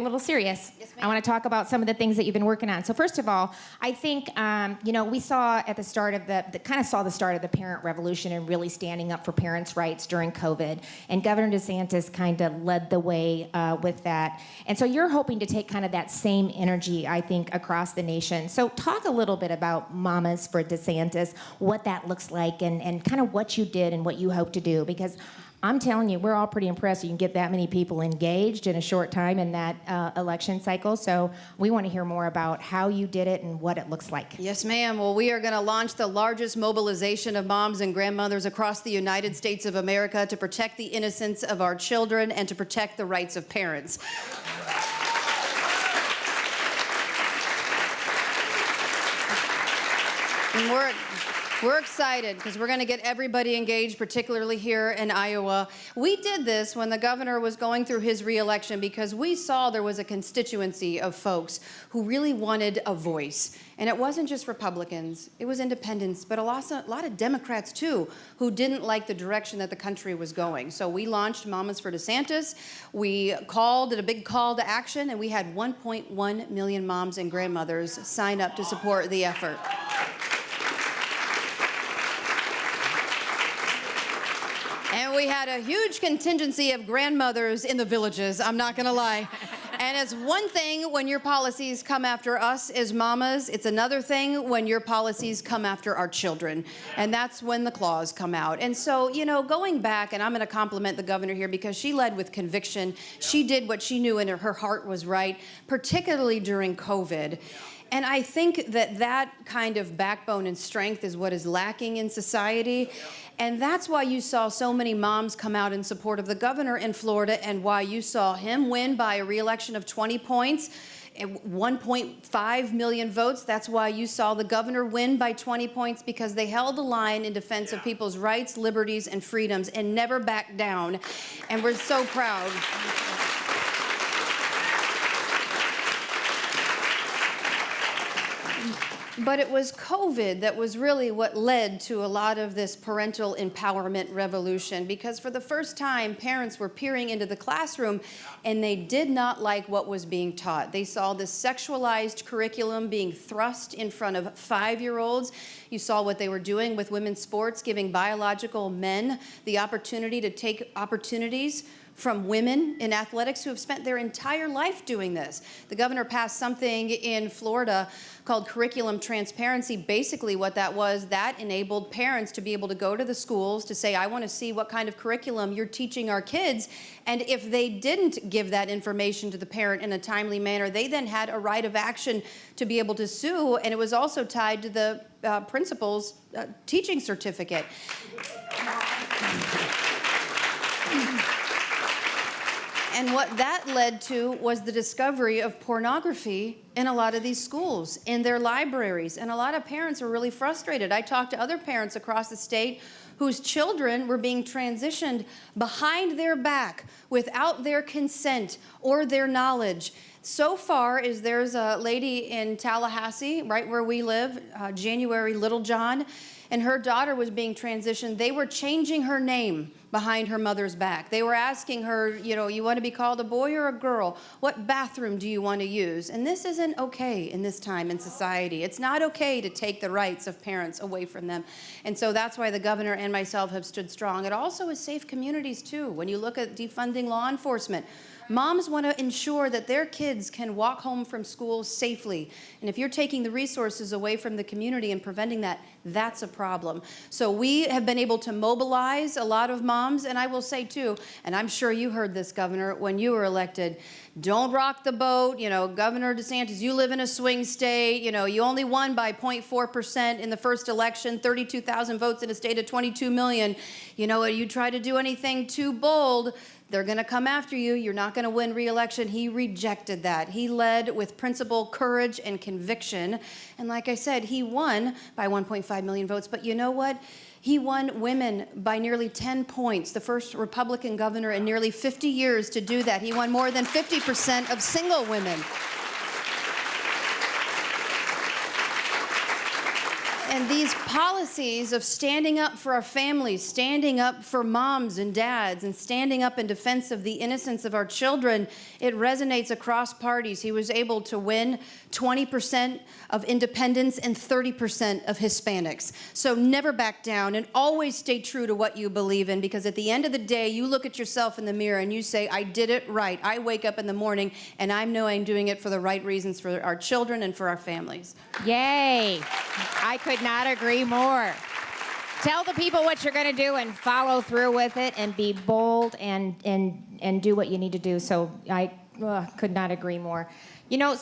A little serious. Yes, I want to talk about some of the things that you've been working on. So first of all, I think, we saw at the start of the start of the parent revolution and really standing up for parents' rights during COVID. And Governor DeSantis kind of led the way with that. And so you're hoping to take kind of that same energy, I think, across the nation. So talk a little bit about Mamas for DeSantis, what that looks like, and kind of what you did and what you hope to do. Because I'm telling you, we're all pretty impressed you can get that many people engaged in a short time in that election cycle. So we want to hear more about how you did it and what it looks like. Yes, ma'am. Well, we are going to launch the largest mobilization of moms and grandmothers across the United States of America to protect the innocence of our children and to protect the rights of parents. And we're excited because we're going to get everybody engaged, particularly here in Iowa. We did this when the governor was going through his reelection because we saw there was a constituency of folks who really wanted a voice. And it wasn't just Republicans, it was independents, but a lot of Democrats too, who didn't like the direction that the country was going. So we launched Mamas for DeSantis. We did a big call to action, and we had 1.1 million moms and grandmothers sign up to support the effort. And we had a huge contingency of grandmothers in the villages, I'm not gonna lie. And it's one thing when your policies come after us as mamas, it's another thing when your policies come after our children. And that's when the claws come out. And so, going back, and I'm gonna compliment the governor here because she led with conviction. She did what she knew in her heart was right, particularly during COVID. And I think that kind of backbone and strength is what is lacking in society. And that's why you saw so many moms come out in support of the governor in Florida, and why you saw him win by a reelection of 20 points, 1.5 million votes. That's why you saw the governor win by 20 points, because they held the line in defense of people's rights, liberties, and freedoms and never backed down. And we're so proud. But it was COVID that was really what led to a lot of this parental empowerment revolution, because for the first time, parents were peering into the classroom and they did not like what was being taught. They saw this sexualized curriculum being thrust in front of 5-year-olds. You saw what they were doing with women's sports, giving biological men the opportunity to take opportunities from women in athletics who have spent their entire life doing this. The governor passed something in Florida called curriculum transparency. Basically what that was, that enabled parents to be able to go to the schools to say, I want to see what kind of curriculum you're teaching our kids. And if they didn't give that information to the parent in a timely manner, they then had a right of action to be able to sue. And it was also tied to the principal's teaching certificate. And what that led to was the discovery of pornography in a lot of these schools, in their libraries. And a lot of parents were really frustrated. I talked to other parents across the state whose children were being transitioned behind their back without their consent or their knowledge. So far as there's a lady in Tallahassee, right where we live, January Littlejohn, and her daughter was being transitioned. They were changing her name behind her mother's back. They were asking her, you want to be called a boy or a girl? What bathroom do you want to use? And this isn't okay in this time in society. It's not okay to take the rights of parents away from them. And so that's why the governor and myself have stood strong. It also is safe communities too. When you look at defunding law enforcement, moms want to ensure that their kids can walk home from school safely. And if you're taking the resources away from the community and preventing that, that's a problem. So we have been able to mobilize a lot of moms, and I will say too, and I'm sure you heard this, Governor, when you were elected, don't rock the boat. Governor DeSantis, you live in a swing state. You only won by 0.4% in the first election, 32,000 votes in a state of 22 million. You try to do anything too bold, they're going to come after you. You're not going to win re-election. He rejected that. He led with principle, courage, and conviction. And like I said, he won by 1.5 million votes. But you know what? He won women by nearly 10 points, the first Republican governor in nearly 50 years to do that. He won more than 50% of single women. And these policies of standing up for our families, standing up for moms and dads, and standing up in defense of the innocence of our children, it resonates across parties. He was able to win 20% of independents and 30% of Hispanics. So never back down and always stay true to what you believe in, because at the end of the day, you look at yourself in the mirror and you say, I did it right. I wake up in the morning and I know I'm doing it for the right reasons for our children and for our families. Yay. I could not agree more. Tell the people what you're going to do and follow through with it and be bold and do what you need to do. So I could not agree more. You know,